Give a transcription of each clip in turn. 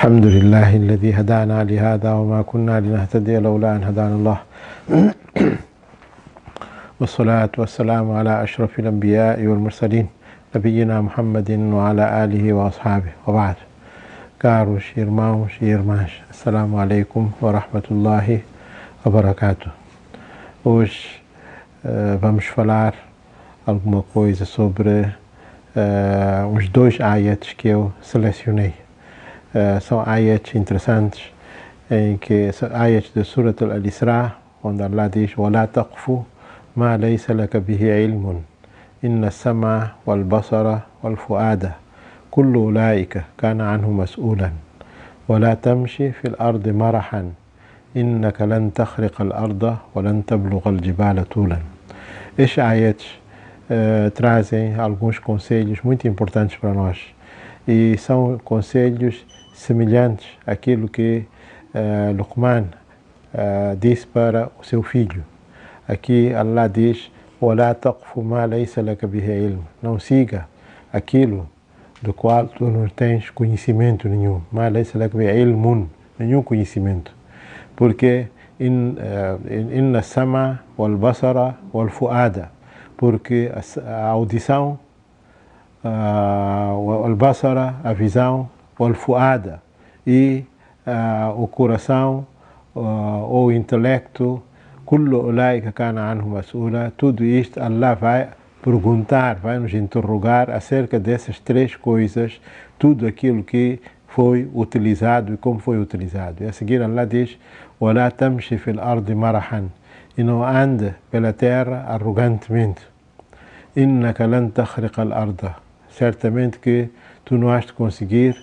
الحمد لله الذي هدانا لهذا وما كنا لنهتدي لولا أن هدانا الله والصلاة والسلام على أشرف الأنبياء والمرسلين نبينا محمد وعلى آله وأصحابه وبعد. Caros irmãos e irmãs, Assalamu alaikum wa rahmatullahi wa barakatuh. Hoje vamos falar alguma coisa sobre os dois ayats que eu selecionei. São ayats interessantes, em que são ayats de Surat al-Isra, onde Allah diz: وَلَا تَقْفُ مَا لَيْسَ لَكَ بِهِ عِلْمٌ إِنَّ السَّمْعَ وَالْبَصَرَ وَالْفُؤَادَ كل أولئك كان عنه مسؤولا ولا تمشي في الأرض مرحا إنك لن تخرق الأرض ولن تبلغ الجبال طولا. Estes ayats trazem alguns conselhos muito importantes para nós e são conselhos semelhantes àquilo que Luqman disse para o seu filho. Aqui Allah diz: وَلَا تَقْفُ مَا لَيْسَ لَكَ بِهِ عِلْمٌ. Não siga aquilo do qual tu não tens conhecimento nenhum. Nenhum conhecimento. Porque inna sama wal basara wal fuada, porque a audição, wal basara, a visão, wal fuada, e o coração, ou o intelecto, kullu ulaika kana anhu mas'ula. Tudo isto Allah vai perguntar, vai nos interrogar acerca dessas três coisas, tudo aquilo que foi utilizado e como foi utilizado. E a seguir Allah diz: وَلَا تَمْشِ فِي الْأَرْضِ مَرَحًا. E não ande pela terra arrogantemente. إِنَّكَ لَنْ تَخْرِقَ الْأَرْضَ. Certamente que tu não has de conseguir,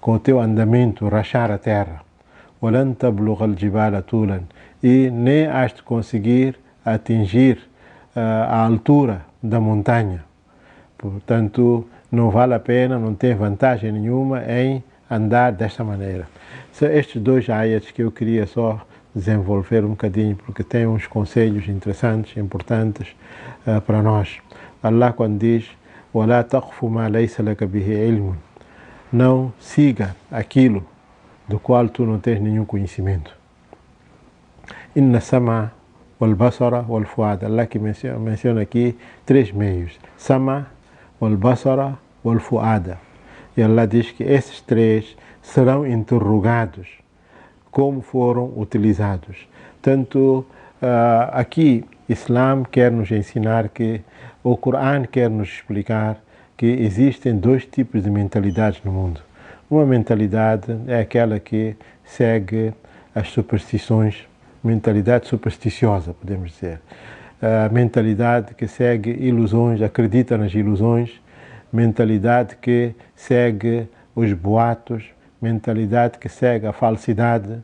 com o teu andamento, rachar a terra. وَلَنْ تَبْلُغَ الْجِبَالَ طُولًا. E nem has de conseguir atingir a altura da montanha. Portanto, não vale a pena, não tem vantagem nenhuma em andar desta maneira. São estes dois ayats que eu queria só desenvolver um bocadinho, porque tem uns conselhos interessantes, importantes para nós. Allah, quando diz: وَلَا تَقْفُ مَا لَيْسَ لَكَ بِهِ عِلْمٌ. Não siga aquilo do qual tu não tens nenhum conhecimento. Inna sama wal-basara wal-fuada. Allah que menciona aqui três meios: sama, wal-basara, wal-fuada. E Allah diz que esses três serão interrogados como foram utilizados. Tanto aqui Islam quer nos ensinar, que o Corão quer nos explicar que existem dois tipos de mentalidades no mundo. Uma mentalidade é aquela que segue as superstições, mentalidade supersticiosa, podemos dizer. A mentalidade que segue ilusões, acredita nas ilusões, mentalidade que segue os boatos, mentalidade que segue a falsidade,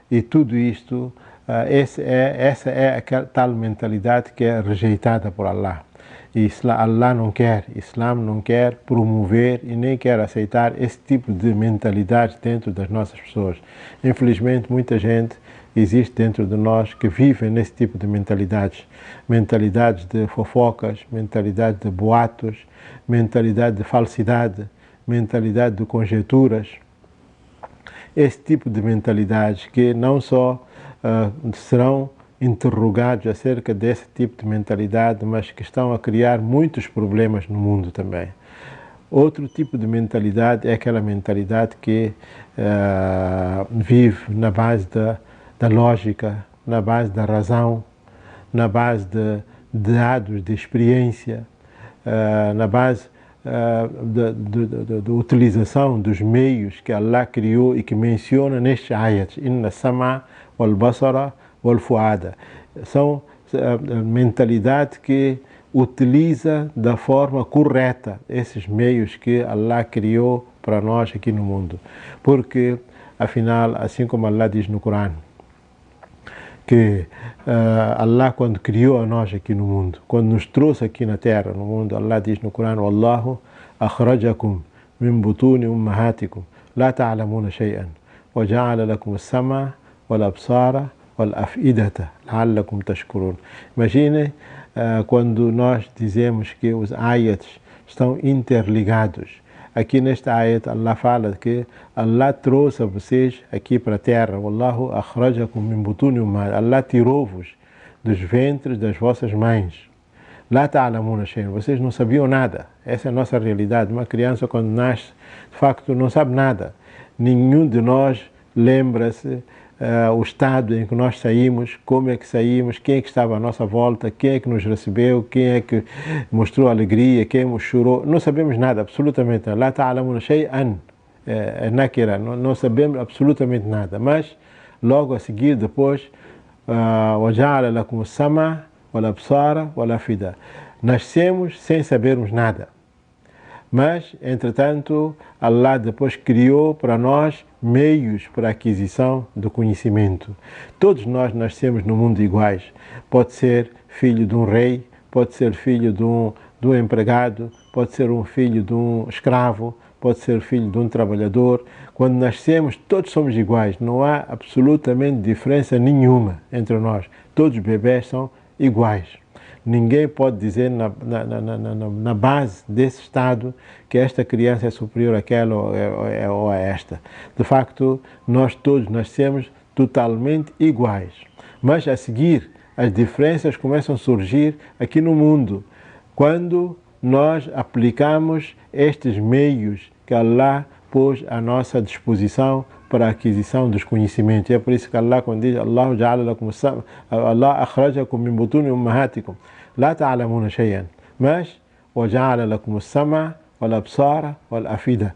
e tudo isto, essa é a tal mentalidade que é rejeitada por Allah. E Allah não quer, Islam não quer promover e nem quer aceitar esse tipo de mentalidade dentro das nossas pessoas. Infelizmente, muita gente existe dentro de nós que vive nesse tipo de mentalidades. Mentalidades de fofocas, mentalidade de boatos, mentalidade de falsidade, mentalidade de conjecturas. Esse tipo de mentalidades que não só serão interrogados acerca desse tipo de mentalidade, mas que estão a criar muitos problemas no mundo também. Outro tipo de mentalidade é aquela mentalidade que vive na base da lógica, na base da razão, na base de dados, de experiência, na base da utilização dos meios que Allah criou e que menciona nestes ayats: Inna sama wal basara wal fuada. São a mentalidade que utiliza da forma correta esses meios que Allah criou para nós aqui no mundo. Porque, afinal, assim como Allah diz no Corão, que Allah, quando criou a nós aqui no mundo, quando nos trouxe aqui na terra, no mundo, Allah diz no Corão: Wallahu akhrajakum min butuni ummahatikum la ta'lamuna shay'an wa ja'ala lakum as-sam'a wal absara wal af'idata la'allakum tashkurun. Imagine quando nós dizemos que os ayats estão interligados. Aqui nesta ayat Allah fala que Allah trouxe a vocês aqui para a terra. Wallahu akhrajakum min butuni ummahat. Allah tirou-vos dos ventres das vossas mães. La ta'lamuna shay'an. Vocês não sabiam nada. Essa é a nossa realidade. Uma criança quando nasce, de facto, não sabe nada. Nenhum de nós lembra-se o estado em que nós saímos, como é que saímos, quem é que estava à nossa volta, quem é que nos recebeu, quem é que mostrou alegria, quem nos chorou. Não sabemos nada, absolutamente nada. La ta'lamuna shay'an. Nakira. Não sabemos absolutamente nada. Mas, logo a seguir, depois, وَجَعَلَ لَكُمُ السَّمْعَ وَالْأَبْصَارَ وَالْأَفْئِدَةَ. Nascemos sem sabermos nada. Mas, entretanto, Allah depois criou para nós meios para a aquisição do conhecimento. Todos nós nascemos no mundo iguais. Pode ser filho de um rei, pode ser filho de um empregado, pode ser um filho de um escravo, pode ser filho de um trabalhador. Quando nascemos, todos somos iguais. Não há absolutamente diferença nenhuma entre nós. Todos os bebés são iguais. Ninguém pode dizer na base desse estado que esta criança é superior àquela ou a esta. De facto, nós todos nascemos totalmente iguais. Mas a seguir, as diferenças começam a surgir aqui no mundo, quando nós aplicamos estes meios que Allah pôs à nossa disposição para a aquisição dos conhecimentos. É por isso que Allah, quando diz Allah ja'ala lakum Allah akhrajakum min butuni ummahatikum la ta'lamuna shay'an, mas وَجَعَلَ لَكُمُ السَّمْعَ وَالْأَبْصَارَ وَالْأَفْئِدَةَ.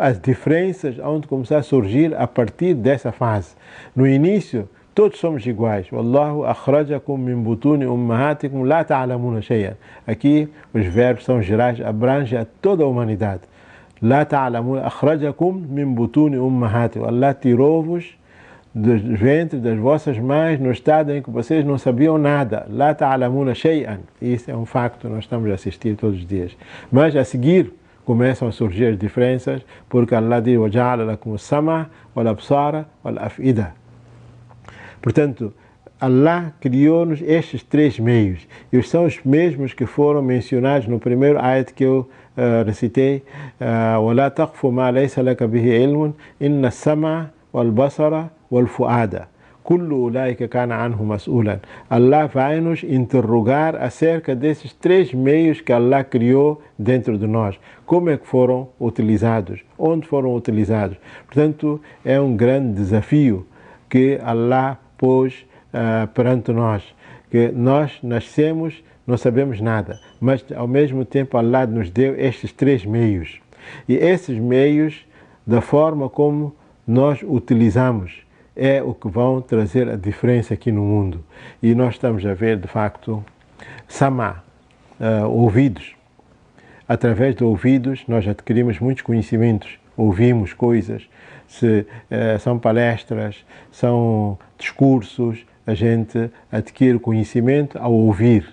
As diferenças vão começar a surgir a partir dessa fase. No início, todos somos iguais. Wallahu akhrajakum min butuni ummahatikum la ta'lamuna shay'an. Aqui os verbos são gerais, abrangem a toda a humanidade. La ta'lamuna akhrajakum min butuni ummahatikum. Allah tirou-vos dos ventres das vossas mães no estado em que vocês não sabiam nada. La ta'lamuna shay'an. Isso é um facto, nós estamos a assistir todos os dias. Mas a seguir começam a surgir as diferenças, porque Allah diz وَجَعَلَ لَكُمُ السَّمْعَ وَالْأَبْصَارَ وَالْأَفْئِدَةَ. Portanto, Allah criou-nos estes três meios, e são os mesmos que foram mencionados no primeiro ayat que eu recitei. وَلَا تَقْفُ مَا لَيْسَ لَكَ بِهِ عِلْمٌ إِنَّ السَّمْعَ وَالْبَصَرَ وَالْفُؤَادَ كُلُّ أُولَٰئِكَ كَانَ عَنْهُ مَسْئُولًا. Allah vai nos interrogar acerca desses três meios que Allah criou dentro de nós. Como é que foram utilizados? Onde foram utilizados? Portanto, é um grande desafio que Allah pôs perante nós, que nós nascemos, não sabemos nada, mas ao mesmo tempo Allah nos deu estes três meios. E esses meios, da forma como nós utilizamos, é o que vão trazer a diferença aqui no mundo. E nós estamos a ver, de facto, sama, ouvidos. Através de ouvidos nós adquirimos muitos conhecimentos, ouvimos coisas, são palestras, são discursos, a gente adquire conhecimento ao ouvir.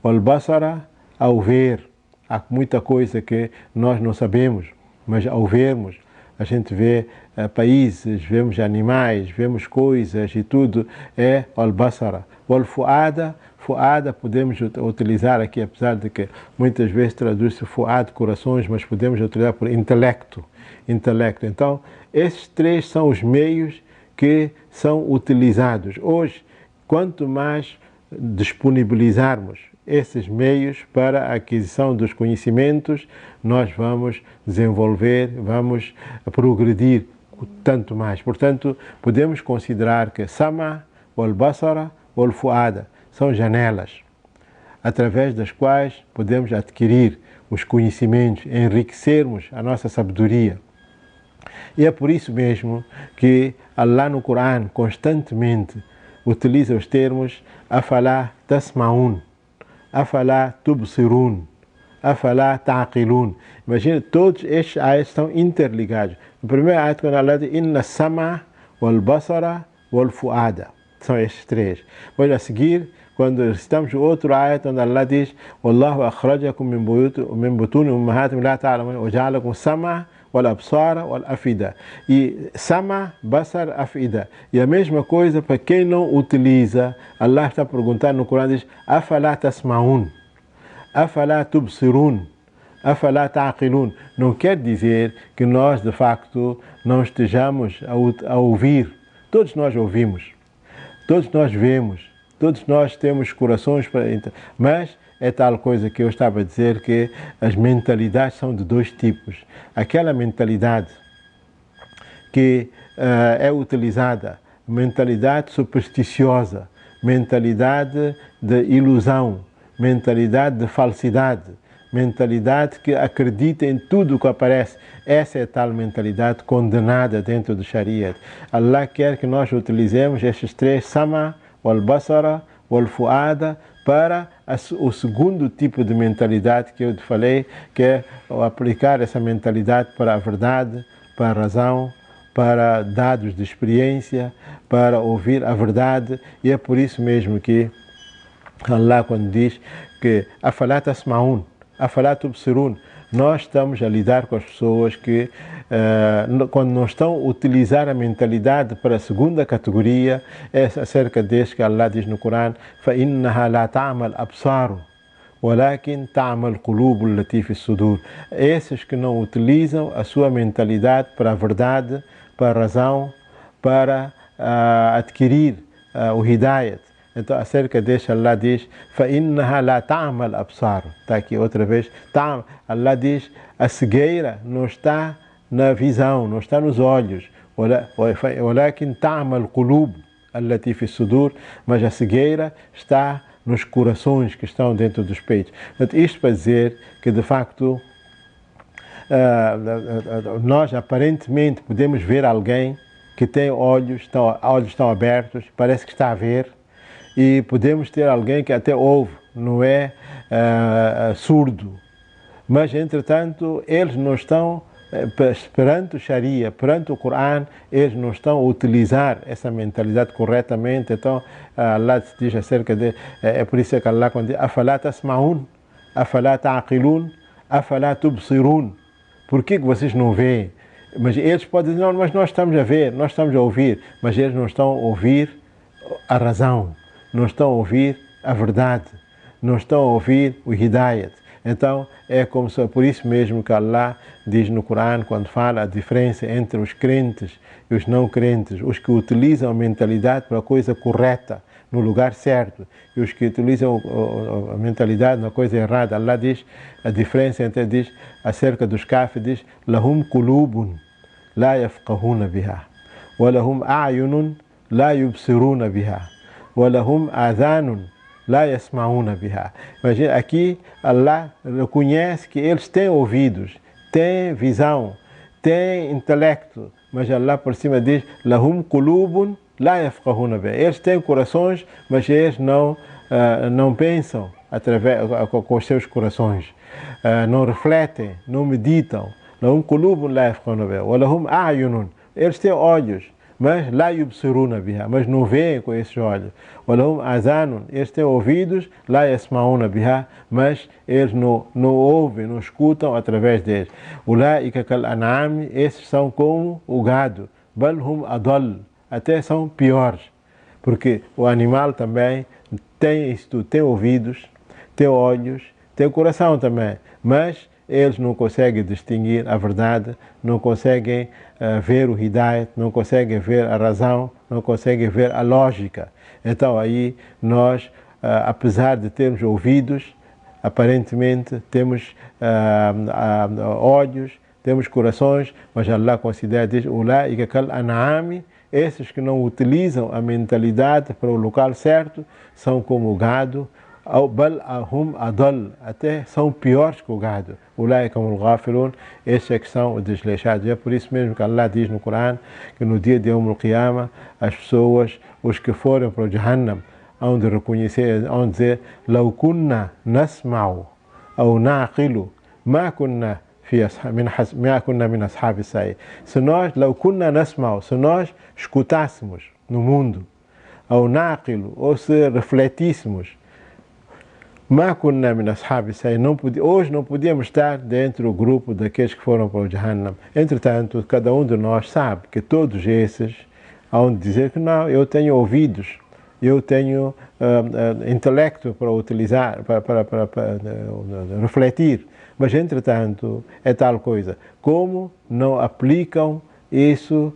O al-basara, ao ver. Há muita coisa que nós não sabemos, mas ao vermos, a gente vê países, vemos animais, vemos coisas e tudo é al-basara. O al-fuada, fuada podemos utilizar aqui, apesar de que muitas vezes traduz-se fuad, corações, mas podemos utilizar por intelecto. Então, esses três são os meios que são utilizados. Hoje, quanto mais disponibilizarmos esses meios para a aquisição dos conhecimentos, nós vamos desenvolver, vamos progredir tanto mais. Portanto, podemos considerar que sama, al-basara, al-fuada são janelas através das quais podemos adquirir os conhecimentos, enriquecermos a nossa sabedoria. E é por isso mesmo que Allah no Corão constantemente utiliza os termos afala tasma'un, afala tubsirun, afala ta'qilun. Imagina, todos estes ayats estão interligados. No primeiro ayat, quando Allah diz inna sama wal basara wal fuada, são estes três. Depois a seguir, quando recitamos o outro ayat, onde Allah diz wallahu akhrajakum min butuni ummahatikum la ta'lamun wa ja'alakum sama wal absara wal afida. E sama, basar, afida. E a mesma coisa para quem não utiliza. Allah está perguntando no Corão, diz afala tasma'un, afala tubsirun, Afalá ta'qilun. Não quer dizer que nós, de facto, não estejamos a ouvir. Todos nós ouvimos, todos nós vemos, todos nós temos corações para... Mas é tal coisa que eu estava a dizer, que as mentalidades são de dois tipos. Aquela mentalidade que é utilizada, mentalidade supersticiosa, mentalidade de ilusão, mentalidade de falsidade, mentalidade que acredita em tudo o que aparece. Essa é a tal mentalidade condenada dentro do Sharia. Allah quer que nós utilizemos estes três, sama, wal basara, wal fuada, para o segundo tipo de mentalidade que eu te falei, que é aplicar essa mentalidade para a verdade, para a razão, para dados de experiência, para ouvir a verdade. E é por isso mesmo que Allah, quando diz que afalá tasma'un, afalá tubsirun, nós estamos a lidar com as pessoas que, quando não estão a utilizar a mentalidade para a segunda categoria, é acerca deste que Allah diz no Corão: فَإِنَّهَا لَا تَعْمَى الْأَبْصَارُ وَلَكِنْ تَعْمَى الْقُلُوبُ الَّتِي فِي الصُّدُورِ. Esses que não utilizam a sua mentalidade para a verdade, para a razão, para adquirir o hidayat. Então, acerca deste, Allah diz: فَإِنَّهَا لَا تَعْمَى الْأَبْصَارُ. Está aqui outra vez. Allah diz: a cegueira não está na visão, não está nos olhos. وَلَكِنْ تَعْمَى الْقُلُوبُ الَّتِي فِي الصُّدُورِ. Mas a cegueira está nos corações que estão dentro dos peitos. Então, isto para dizer que, de facto, nós aparentemente podemos ver alguém que tem olhos estão abertos, parece que está a ver, e podemos ter alguém que até ouve, não é surdo, mas entretanto eles não estão, perante o Sharia, perante o Corão, eles não estão a utilizar essa mentalidade corretamente. Então Allah diz acerca de, é por isso que Allah quando diz: afalá tasma'un, afalá ta'qilun, afalá tubsirun. Por que vocês não veem? Mas eles podem dizer: não, mas nós estamos a ver, nós estamos a ouvir, mas eles não estão a ouvir a razão, não estão a ouvir a verdade, não estão a ouvir o hidayat. Então é como se, por isso mesmo que Allah diz no Corão, quando fala a diferença entre os crentes e os não crentes, os que utilizam a mentalidade para a coisa correta, no lugar certo, e os que utilizam a mentalidade na coisa errada. Allah diz a diferença entre, diz acerca dos kafir, diz: lahum qulubun la yafqahuna biha, wa lahum a'yunun la yubsiruna biha, wa lahum adhanun la yasma'una biha. Imagina, aqui Allah reconhece que eles têm ouvidos, têm visão, têm intelecto, mas Allah por cima diz: lahum qulubun la yafqahuna biha. Eles têm corações, mas eles não pensam com os seus corações, não refletem, não meditam. Lahum qulubun la yafqahuna biha, wa lahum a'yunun. Eles têm olhos, mas la yubsiruna biha, mas não veem com esses olhos. Walahum azanun, eles têm ouvidos, la yasma'una biha, mas eles não ouvem, não escutam através deles. Ulaika kal an'am, esses são como o gado. Bal hum adall, até são piores, porque o animal também tem isto, tem ouvidos, tem olhos, tem coração também, mas eles não conseguem distinguir a verdade, não conseguem ver o hidayat, não conseguem ver a razão, não conseguem ver a lógica. Então aí nós, apesar de termos ouvidos, aparentemente temos olhos, temos corações, mas Allah considera, diz: ulaika kal an'ami, esses que não utilizam a mentalidade para o local certo, são como o gado. Bal hum adal, até são piores que o gado. Ulaika humul ghafilun, esses é que são os desleixados. É por isso mesmo que Allah diz no Corão que no dia de Yawm al-Qiyamah, as pessoas, os que forem para o Jahannam, onde reconhecer, onde dizer: law kunna nasma'u ou naqilu ma kunna min ashab as-sa'ir. Se nós, law kunna nasma'u, se nós escutássemos no mundo, ou naqilu, ou se refletíssemos, ma kunna min ashab as-sa'ir, hoje não podíamos estar dentro do grupo daqueles que foram para o Jahannam. Entretanto, cada um de nós sabe que todos esses hão de dizer que não, eu tenho ouvidos, eu tenho intelecto para utilizar, para refletir, mas entretanto é tal coisa. Como não aplicam isso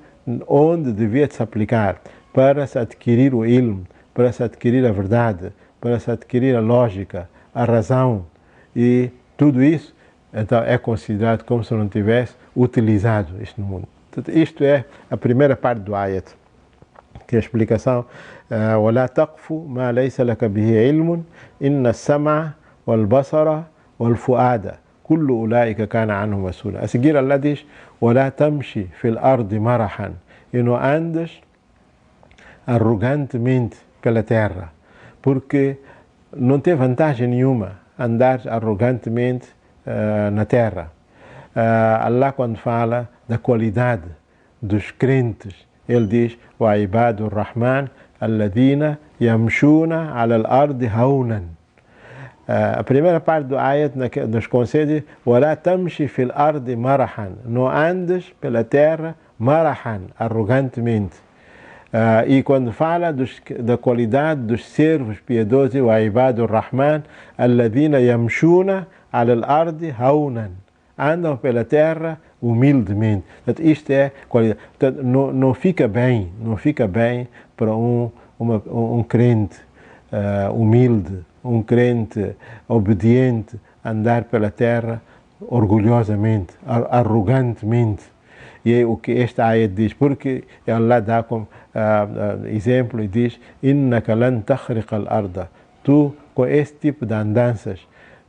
onde devia se aplicar para se adquirir o ilm, para se adquirir a verdade, para se adquirir a lógica, a razão e tudo isso, então é considerado como se não tivesse utilizado isto no mundo. Isto é a primeira parte do ayat, que é a explicação وَلَا تَقْفُ مَا لَيْسَ لَكَ بِهِ عِلْمٌ إِنَّ السَّمْعَ وَالْبَصَرَ وَالْفُؤَادَ كُلُّ أُولَٰئِكَ كَانَ عَنْهُ مسؤولا. A seguir Allah diz وَلَا تَمْشِ فِي الْأَرْضِ مَرَحًا, e não andes arrogantemente pela terra, porque não tem vantagem nenhuma andar arrogantemente na terra. Allah, quando fala da qualidade dos crentes, ele diz وَعِبَادُ الرَّحْمَنِ الَّذِينَ يَمْشُونَ عَلَى الْأَرْضِ هَوْنًا. A primeira parte do ayat nos concede وَلَا تَمْشِ فِي الْأَرْضِ مَرَحًا, não andes pela terra marahan, arrogantemente. E quando fala da qualidade dos servos piedosos, وَعِبَادُ الرَّحْمَنِ الَّذِينَ يَمْشُونَ عَلَى الْأَرْضِ هَوْنًا, andam pela terra humildemente. Portanto, isto é qualidade. Portanto, não fica bem para um crente humilde, um crente obediente, andar pela terra orgulhosamente, arrogantemente. E é o que esta ayat diz, porque Allah dá como exemplo e diz إِنَّكَ لَن تَخْرِقَ الْأَرْضَ. Tu, com esse tipo de andanças,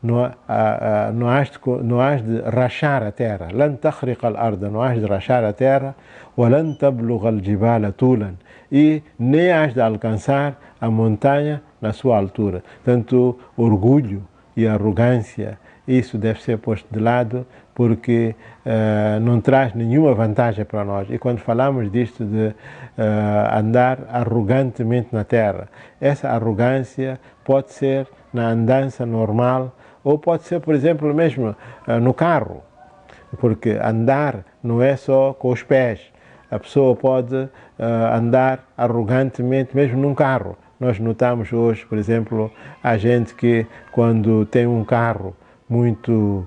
não has de rachar a terra. لَن تَخْرِقَ الْأَرْضَ, não has de rachar a terra. وَلَن تَبْلُغَ الْجِبَالَ طُولًا, e nem has de alcançar a montanha na sua altura. Tanto orgulho e arrogância, isso deve ser posto de lado, porque não traz nenhuma vantagem para nós. E quando falamos disto de andar arrogantemente na terra, essa arrogância pode ser na andança normal, ou pode ser, por exemplo, mesmo no carro, porque andar não é só com os pés. A pessoa pode andar arrogantemente mesmo num carro. Nós notamos hoje, por exemplo, a gente que quando tem um carro muito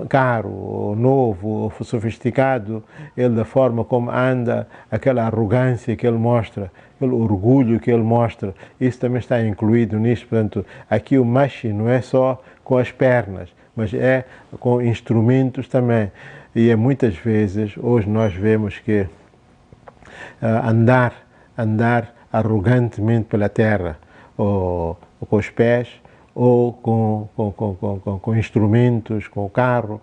caro, ou novo, ou sofisticado, ele, da forma como anda, aquela arrogância que ele mostra, aquele orgulho que ele mostra, isso também está incluído nisso. Portanto, aqui o mashi não é só com as pernas, mas é com instrumentos também. E é muitas vezes, hoje nós vemos que andar arrogantemente pela terra, ou com os pés, ou com instrumentos, com o carro,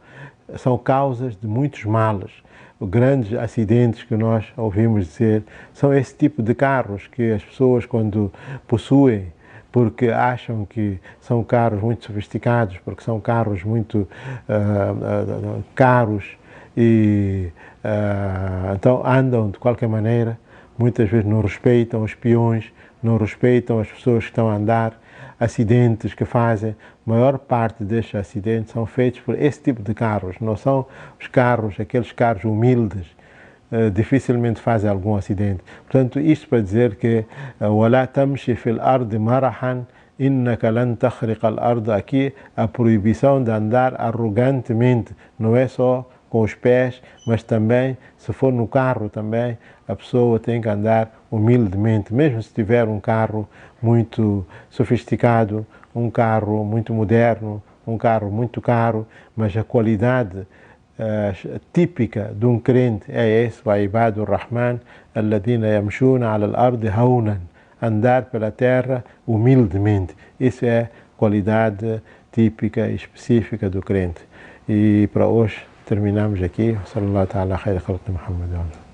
são causas de muitos males. Os grandes acidentes que nós ouvimos dizer são esse tipo de carros que as pessoas, quando possuem, porque acham que são carros muito sofisticados, porque são carros muito caros, e então andam de qualquer maneira, muitas vezes não respeitam os peões, não respeitam as pessoas que estão a andar. Acidentes que fazem, a maior parte destes acidentes são feitos por esse tipo de carros, não são os carros, aqueles carros humildes, dificilmente fazem algum acidente. Portanto, isto para dizer que وَلَا تَمْشِ فِي الْأَرْضِ مَرَحًا إِنَّكَ لَن تَخْرِقَ الْأَرْضَ. Aqui a proibição de andar arrogantemente, não é só com os pés, mas também, se for no carro também, a pessoa tem que andar humildemente, mesmo se tiver um carro muito sofisticado, um carro muito moderno, um carro muito caro, mas a qualidade típica de um crente é esse, وَعِبَادُ الرَّحْمَنِ الَّذِينَ يَمْشُونَ عَلَى الْأَرْضِ هَوْنًا, andar pela terra humildemente. Isso é qualidade típica e específica do crente. E para hoje terminamos aqui. Sallallahu ta'ala khair khalqi Muhammad.